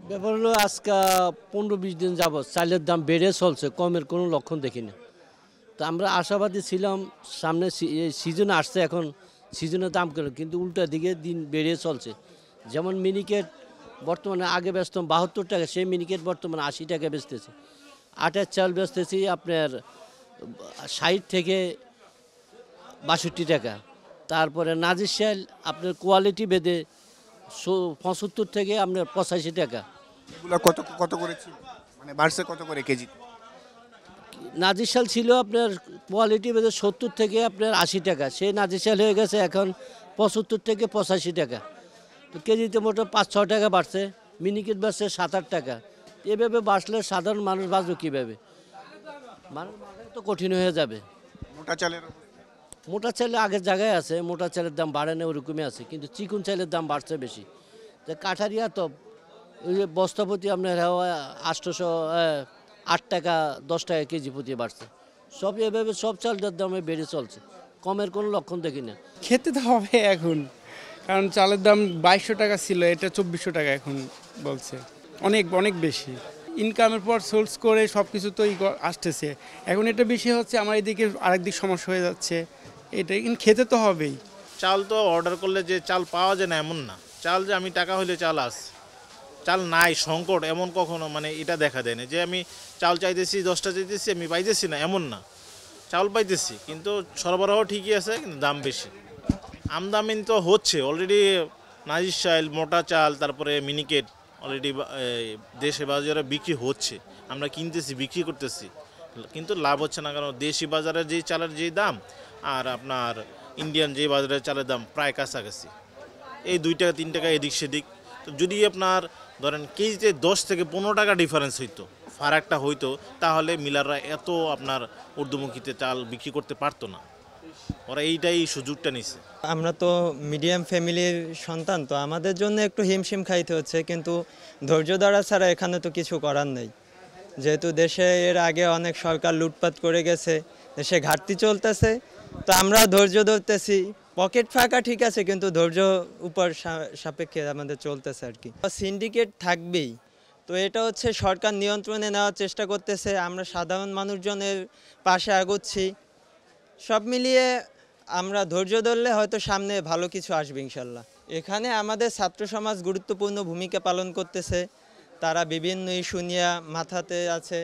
ব্যাপার হলো আজকে 15-20 দিন যাবৎ চালের দাম বেড়ে চলছে, কমের কোনো লক্ষণ দেখি না। তো আমরা আশাবাদী ছিলাম সামনে এই সিজন আসছে, এখন সিজনের দাম কেন, কিন্তু উল্টা দিকে দিন বেড়ে চলছে। যেমন মিনিকেট বর্তমানে আগে বেচতাম 72 টাকা, সেই মিনিকেট বর্তমানে 80 টাকা বেচতেছি। আটার চাল বেচতেছি আপনার 60 থেকে 62 টাকা। তারপরে নাজির চাল আপনার কোয়ালিটি ভেদে 75 থেকে আপনার 85 টাকা। এগুলা কত কত করে ছিল? মানে বাড়ছে কত করে কেজি? নাজির শাল ছিল আপনার কোয়ালিটি ভেদে 70 থেকে আপনার 80 টাকা, সেই নাজির শাল হয়ে গেছে এখন 75 থেকে 85 টাকা। তো কেজিতে মোট 5-6 টাকা বাড়ছে। মিনিকেট বাড়ছে 7-8 টাকা। এভাবে বাড়লে সাধারণ মানুষ বাঁচবে কীভাবে? মানুষ বাঁচা তো কঠিন হয়ে যাবে। মোটা চালের মোটা চালে আগের জায়গায় আছে, মোটা চালের দাম বাড়ে না, ওরকমই আছে, কিন্তু চিকন চালের দাম বাড়ছে বেশি। তো কাঠারিয়া তো ওই যে বস্তাপতি আপনার 8 টাকা 10 টাকা কেজি প্রতি বাড়ছে। সব এভাবে সব চালটার দামে বেড়ে চলছে, কমের কোনো লক্ষণ দেখি না। খেতে তো হবে এখন, কারণ চালের দাম 2200 টাকা ছিল, এটা 2400 টাকা এখন বলছে। অনেক অনেক বেশি। ইনকামের পর সোর্স করে সব কিছু তো আসতেছে, এখন এটা বেশি হচ্ছে, আমার এদিকে আরেক দিক সমস্যা হয়ে যাচ্ছে। এটা কিন্তু খেতে তো হবেই। চাল তো অর্ডার করলে যে চাল পাওয়া যায় না এমন না, চাল যে আমি টাকা হইলে চাল আস, চাল নাই সংকট এমন কখনো মানে এটা দেখা দেয় না যে আমি চাল চাইতেছি 10টা চাইতেছি আমি পাইতেছি না, এমন না। চাল পাইতেছি কিন্তু সরবরাহ ঠিকই আছে, কিন্তু দাম বেশি। আমদানি তো হচ্ছে অলরেডি, নাজির চাল, মোটা চাল, তারপরে মিনিকেট অলরেডি দেশে বাজারে বিক্রি হচ্ছে, আমরা কিনতেছি বিক্রি করতেছি, কিন্তু লাভ হচ্ছে না, কারণ দেশি বাজারের যেই চালের যেই দাম আর আপনার ইন্ডিয়ান যে বাজারের চালের দাম প্রায় কাছাকাছি, এই 2 টাকা 3 টাকা এদিক সেদিক। তো যদি আপনার ধরেন কেজিতে 10 থেকে 15 টাকা ডিফারেন্স হইতো, ফারাকটা হইতো, তাহলে মিলাররা এত আপনার ঊর্ধ্বমুখীতে চাল বিক্রি করতে পারতো না। ওরা এইটাই সুযোগটা নিছে। আমরা তো মিডিয়াম ফ্যামিলির সন্তান, তো আমাদের জন্য একটু হিমশিম খাইতে হচ্ছে, কিন্তু ধৈর্য ধরা ছাড়া এখানে তো কিছু করার নেই। যেহেতু দেশে এর আগে অনেক সরকার লুটপাট করে গেছে, দেশে ঘাটতি চলতেছে, তো আমরা ধৈর্য ধরতেছি। পকেট ফাঁকা ঠিক আছে, কিন্তু ধৈর্য উপর সাপেক্ষে আমাদের চলতেছে আর কি। সিন্ডিকেট থাকবেই, তো এটা হচ্ছে সরকার নিয়ন্ত্রণে নেওয়ার চেষ্টা করতেছে, আমরা সাধারণ মানুষজনের পাশে আগাচ্ছি। সব মিলিয়ে আমরা ধৈর্য ধরলে হয়তো সামনে ভালো কিছু আসবে ইনশাল্লাহ। এখানে আমাদের ছাত্র সমাজ গুরুত্বপূর্ণ ভূমিকা পালন করতেছে, তারা বিভিন্ন ইস্যু নিয়ে মাথাতে আছে।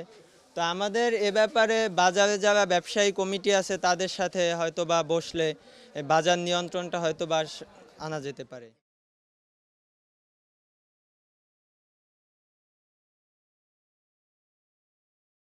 তো আমাদের এ ব্যাপারে বাজারে যারা ব্যবসায়ী কমিটি আছে তাদের সাথে হয়তো বা বসলে বাজার নিয়ন্ত্রণটা হয়তো বা আনা যেতে পারে।